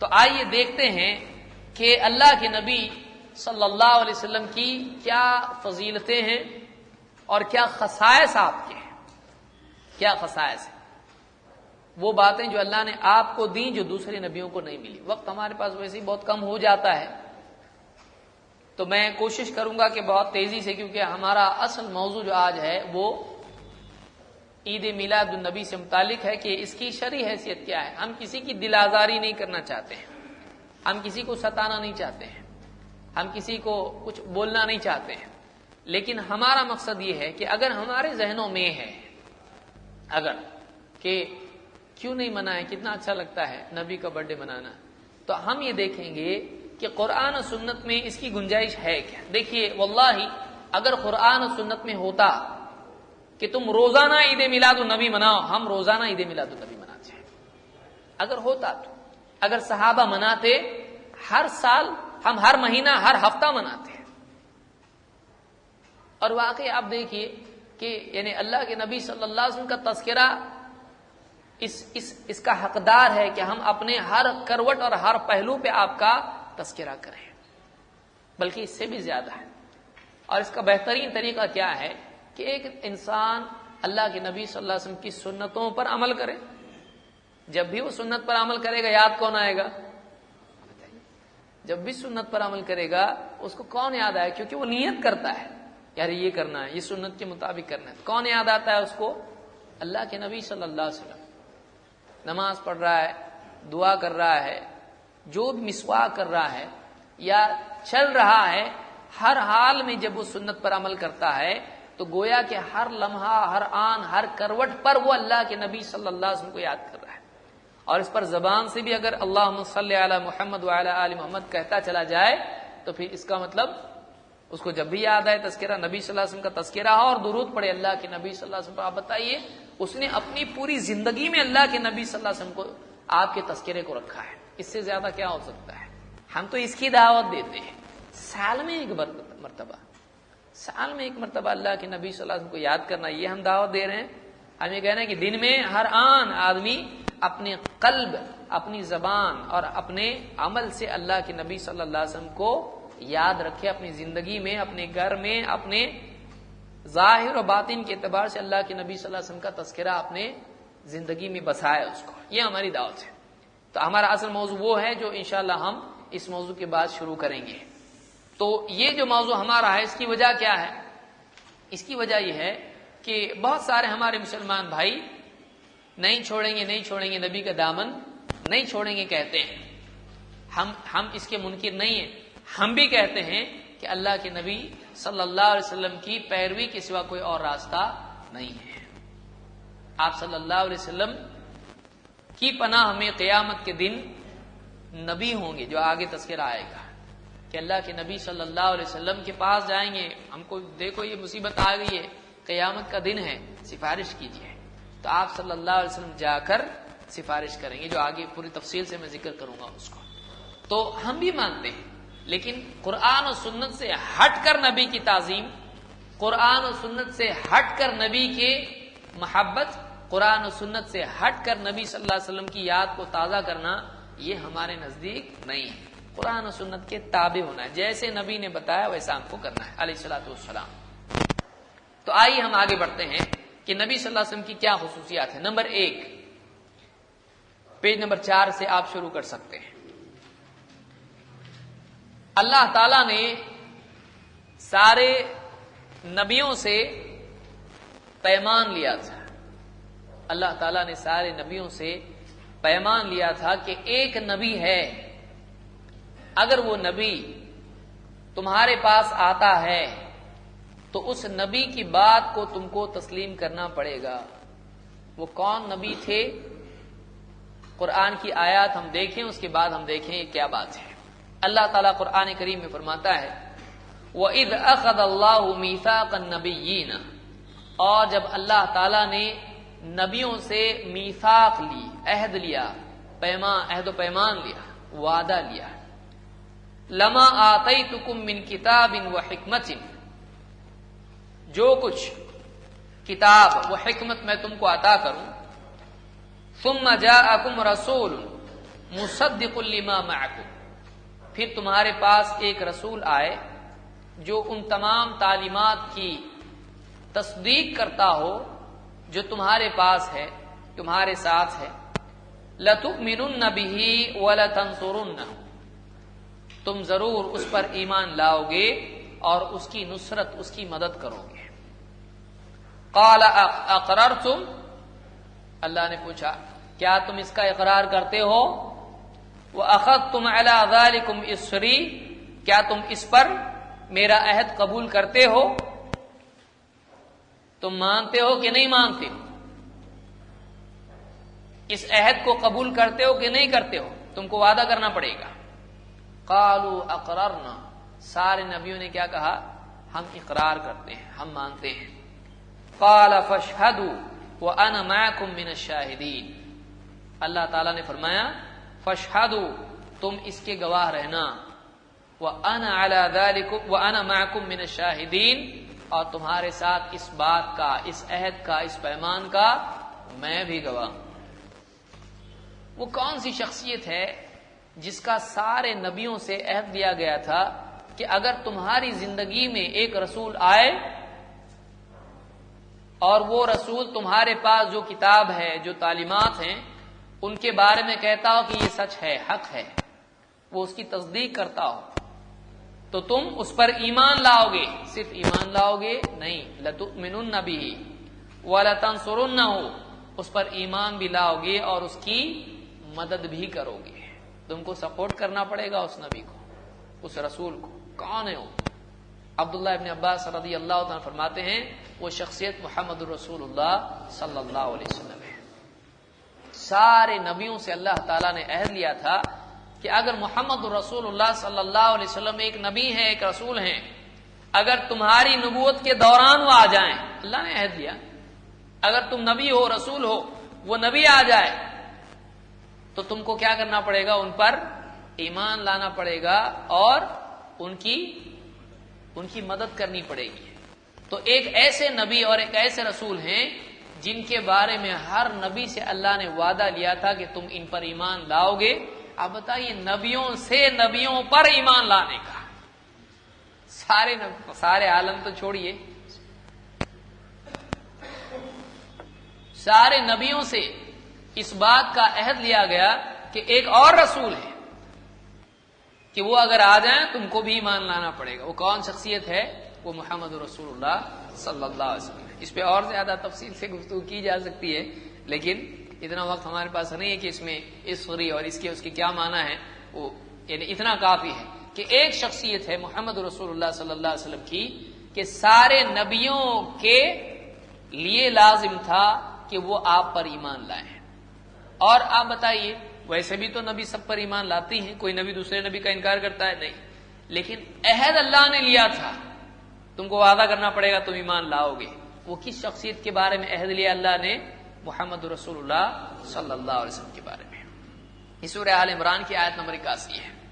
تو آئیے دیکھتے ہیں کہ اللہ کے نبی صلی اللہ علیہ وسلم کی کیا فضیلتیں ہیں اور کیا خصائص آپ کے ہیں، کیا خصائص ہیں، وہ باتیں جو اللہ نے آپ کو دیں جو دوسرے نبیوں کو نہیں ملی۔ وقت ہمارے پاس ویسے ہی بہت کم ہو جاتا ہے، تو میں کوشش کروں گا کہ بہت تیزی سے، کیونکہ ہمارا اصل موضوع جو آج ہے وہ عید میلاد النبی سے متعلق ہے کہ اس کی شرعی حیثیت کیا ہے۔ ہم کسی کی دل آزاری نہیں کرنا چاہتے ہیں، ہم کسی کو ستانا نہیں چاہتے ہیں، ہم کسی کو کچھ بولنا نہیں چاہتے ہیں، لیکن ہمارا مقصد یہ ہے کہ اگر ہمارے ذہنوں میں ہے اگر کہ کیوں نہیں منائے، کتنا اچھا لگتا ہے نبی کا برتھ ڈے منانا، تو ہم یہ دیکھیں گے کہ قرآن و سنت میں اس کی گنجائش ہے کیا۔ دیکھیے واللہ اگر قرآن و سنت میں ہوتا کہ تم روزانہ عید میلاد النبی مناؤ، ہم روزانہ عید میلاد النبی مناتے ہیں، اگر ہوتا تو، اگر صحابہ مناتے ہر سال، ہم ہر مہینہ ہر ہفتہ مناتے ہیں۔ اور واقعی آپ دیکھیے کہ یعنی اللہ کے نبی صلی اللہ علیہ وسلم کا تذکرہ اس کا حقدار ہے کہ ہم اپنے ہر کروٹ اور ہر پہلو پہ آپ کا تذکرہ کریں، بلکہ اس سے بھی زیادہ ہے۔ اور اس کا بہترین طریقہ کیا ہے کہ ایک انسان اللہ کے نبی صلی اللہ علیہ وسلم کی سنتوں پر عمل کرے۔ جب بھی وہ سنت پر عمل کرے گا یاد کون آئے گا؟ جب بھی سنت پر عمل کرے گا اس کو کون یاد آئے؟ کیونکہ وہ نیت کرتا ہے یار یہ کرنا ہے، یہ سنت کے مطابق کرنا ہے، کون یاد آتا ہے اس کو؟ اللہ کے نبی صلی اللہ علیہ وسلم۔ نماز پڑھ رہا ہے، دعا کر رہا ہے، جو بھی مسواک کر رہا ہے یا چل رہا ہے، ہر حال میں جب وہ سنت پر عمل کرتا ہے تو گویا کہ ہر لمحہ، ہر آن، ہر کروٹ پر وہ اللہ کے نبی صلی اللہ علیہ وسلم کو یاد کر رہا ہے۔ اور اس پر زبان سے بھی اگر اللہم صلی علی محمد وعلی آل محمد کہتا چلا جائے تو پھر اس کا مطلب اس کو جب بھی یاد آئے تذکرہ نبی صلی اللہ علیہ وسلم کا تذکرہ ہو اور درود پڑھے اللہ کے نبی صلی اللہ علیہ وسلم پر۔ آپ بتائیے اس نے اپنی پوری زندگی میں اللہ کے نبی صلی اللہ علیہ وسلم کو، آپ کے تذکرے کو رکھا ہے، اس سے زیادہ کیا ہو سکتا ہے؟ ہم تو اس کی دعوت دیتے ہیں سال میں ایک مرتبہ، سال میں ایک مرتبہ اللہ کے نبی صلی اللہ علیہ وسلم کو یاد کرنا، یہ ہم دعوت دے رہے ہیں۔ ہم یہ کہنا ہے کہ دن میں ہر آن آدمی اپنے قلب، اپنی زبان اور اپنے عمل سے اللہ کے نبی صلی اللہ علیہ وسلم کو یاد رکھے، اپنی زندگی میں، اپنے گھر میں، اپنے ظاہر و باطن کے اعتبار سے اللہ کے نبی صلی اللہ علیہ وسلم کا تذکرہ اپنے زندگی میں بسائے اس کو۔ یہ ہماری دعوت ہے۔ تو ہمارا اصل موضوع وہ ہے جو انشاءاللہ ہم اس موضوع کے بعد شروع کریں گے۔ تو یہ جو موضوع ہمارا ہے اس کی وجہ کیا ہے؟ اس کی وجہ یہ ہے کہ بہت سارے ہمارے مسلمان بھائی نہیں چھوڑیں گے نبی کا دامن، نہیں چھوڑیں گے کہتے ہیں۔ ہم اس کے منکر نہیں ہیں، ہم بھی کہتے ہیں کہ اللہ کے نبی صلی اللہ علیہ وسلم کی پیروی کے سوا کوئی اور راستہ نہیں ہے۔ آپ صلی اللہ علیہ وسلم کی پناہ میں قیامت کے دن نبی ہوں گے، جو آگے تذکرہ آئے گا کہ اللہ کے نبی صلی اللہ علیہ وسلم کے پاس جائیں گے، ہم کو دیکھو یہ مصیبت آ گئی ہے، قیامت کا دن ہے، سفارش کیجیے۔ تو آپ صلی اللہ علیہ وسلم جا کر سفارش کریں گے، جو آگے پوری تفصیل سے میں ذکر کروں گا اس کو۔ تو ہم بھی مانتے ہیں، لیکن قرآن و سنت سے ہٹ کر نبی کی تعظیم، قرآن و سنت سے ہٹ کر نبی کے محبت، قرآن و سنت سے ہٹ کر نبی صلی اللہ علیہ وسلم کی یاد کو تازہ کرنا، یہ ہمارے نزدیک نہیں ہے۔ قرآن و سنت کے تابع ہونا ہے، جیسے نبی نے بتایا ویسا ہم کو کرنا ہے علیہ الصلوۃ والسلام۔ تو آئیے ہم آگے بڑھتے ہیں کہ نبی صلی اللہ علیہ وسلم کی کیا خصوصیات ہیں۔ نمبر 1، پیج نمبر 4 سے آپ شروع کر سکتے ہیں۔ اللہ تعالی نے سارے نبیوں سے پیمان لیا تھا، اللہ تعالیٰ نے سارے نبیوں سے پیمان لیا تھا کہ ایک نبی ہے، اگر وہ نبی تمہارے پاس آتا ہے تو اس نبی کی بات کو تم کو تسلیم کرنا پڑے گا۔ وہ کون نبی تھے؟ قرآن کی آیات ہم دیکھیں، اس کے بعد ہم دیکھیں یہ کیا بات ہے۔ اللہ تعالیٰ قرآن کریم میں فرماتا ہے وَإِذْ أَخَذَ اللَّهُ مِيثَاقَ النَّبِيِّينَ، اور جب اللہ تعالیٰ نے نبیوں سے میثاق لی، عہد لیا، عہد و پیمان لیا، وعدہ لیا، لَمَا آتَيْتُكُم مِّن كِتَابٍ وَحِكْمَةٍ، جو کچھ کتاب و حکمت میں تم کو عطا کروں، ثُمَّ جَاءَكُمْ رَسُولٌ مصدق لما معکم، پھر تمہارے پاس ایک رسول آئے جو ان تمام تعلیمات کی تصدیق کرتا ہو جو تمہارے پاس ہے، تمہارے ساتھ ہے، لَتُؤْمِنُنَّ بِهِ وَلَتَنْصُرُنَّهُ، تم ضرور اس پر ایمان لاؤ گے اور اس کی نصرت، اس کی مدد کرو گے۔ قَالَ أَقْرَرْتُمْ، اللہ نے پوچھا کیا تم اس کا اقرار کرتے ہو؟ وَأَخَذْتُمْ عَلَى ذَلِكُمْ إِصْرِي، کیا تم اس پر میرا عہد قبول کرتے ہو؟ تم مانتے ہو کہ نہیں مانتے ہو؟ اس عہد کو قبول کرتے ہو کہ نہیں کرتے ہو؟ تم کو وعدہ کرنا پڑے گا۔ قالوا اقررنا، سارے نبیوں نے کیا کہا؟ ہم اقرار کرتے ہیں، ہم مانتے ہیں۔ قال فاشهدوا وانا معكم من الشاهدين، اللہ تعالی نے فرمایا فاشهدوا، تم اس کے گواہ رہنا، وانا على ذلك وانا معكم من الشاهدين، اور تمہارے ساتھ اس بات کا، اس عہد کا، اس پیمان کا میں بھی گواہ ہوں۔ وہ کون سی شخصیت ہے جس کا سارے نبیوں سے عہد لیا گیا تھا کہ اگر تمہاری زندگی میں ایک رسول آئے اور وہ رسول تمہارے پاس جو کتاب ہے، جو تعلیمات ہیں، ان کے بارے میں کہتا ہو کہ یہ سچ ہے، حق ہے، وہ اس کی تصدیق کرتا ہو، تو تم اس پر ایمان لاؤ گے۔ صرف ایمان لاؤ گے نہیں، لَتُؤْمِنُنَّ بِهِ وَلَتَنْصُرُنَّهُ، اس پر ایمان بھی لاؤ گے اور اس کی مدد بھی کرو گے۔ تم کو سپورٹ کرنا پڑے گا اس نبی کو، اس رسول کو۔ کون ہے وہ؟ عبداللہ ابن عباس رضی اللہ عنہ فرماتے ہیں وہ شخصیت محمد الرسول اللہ صلی اللہ علیہ وسلم ہے۔ سارے نبیوں سے اللہ تعالیٰ نے عہد لیا تھا کہ اگر محمد الرسول اللہ صلی اللہ علیہ وسلم ایک نبی ہے، ایک رسول ہیں، اگر تمہاری نبوت کے دوران وہ آ جائیں، اللہ نے عہد لیا اگر تم نبی ہو، رسول ہو، وہ نبی آ جائے تو تم کو کیا کرنا پڑے گا؟ ان پر ایمان لانا پڑے گا اور ان کی مدد کرنی پڑے گی۔ تو ایک ایسے نبی اور ایک ایسے رسول ہیں جن کے بارے میں ہر نبی سے اللہ نے وعدہ لیا تھا کہ تم ان پر ایمان لاؤ گے۔ آپ بتائیے، نبیوں سے نبیوں پر ایمان لانے کا، سارے عالم تو چھوڑیے، سارے نبیوں سے اس بات کا عہد لیا گیا کہ ایک اور رسول ہے کہ وہ اگر آ جائیں تم کو بھی ایمان لانا پڑے گا۔ وہ کون شخصیت ہے؟ وہ محمد رسول اللہ صلی اللہ علیہ وسلم۔ اس پہ اور زیادہ تفصیل سے گفتگو کی جا سکتی ہے، لیکن اتنا وقت ہمارے پاس نہیں ہے کہ اس میں اسری اور اس کے کیا معنی ہے، وہ یعنی اتنا کافی ہے کہ ایک شخصیت ہے محمد رسول اللہ صلی اللہ علیہ وسلم کی کہ سارے نبیوں کے لیے لازم تھا کہ وہ آپ پر ایمان لائیں۔ اور آپ بتائیے، ویسے بھی تو نبی سب پر ایمان لاتی ہیں، کوئی نبی دوسرے نبی کا انکار کرتا ہے؟ نہیں، لیکن عہد اللہ نے لیا تھا، تم کو وعدہ کرنا پڑے گا، تم ایمان لاؤ گے۔ وہ کس شخصیت کے بارے میں عہد لیا اللہ نے؟ محمد رسول اللہ صلی اللہ علیہ وسلم کے بارے میں۔ یہ سورہ آل عمران کی آیت نمبر 81 ہے۔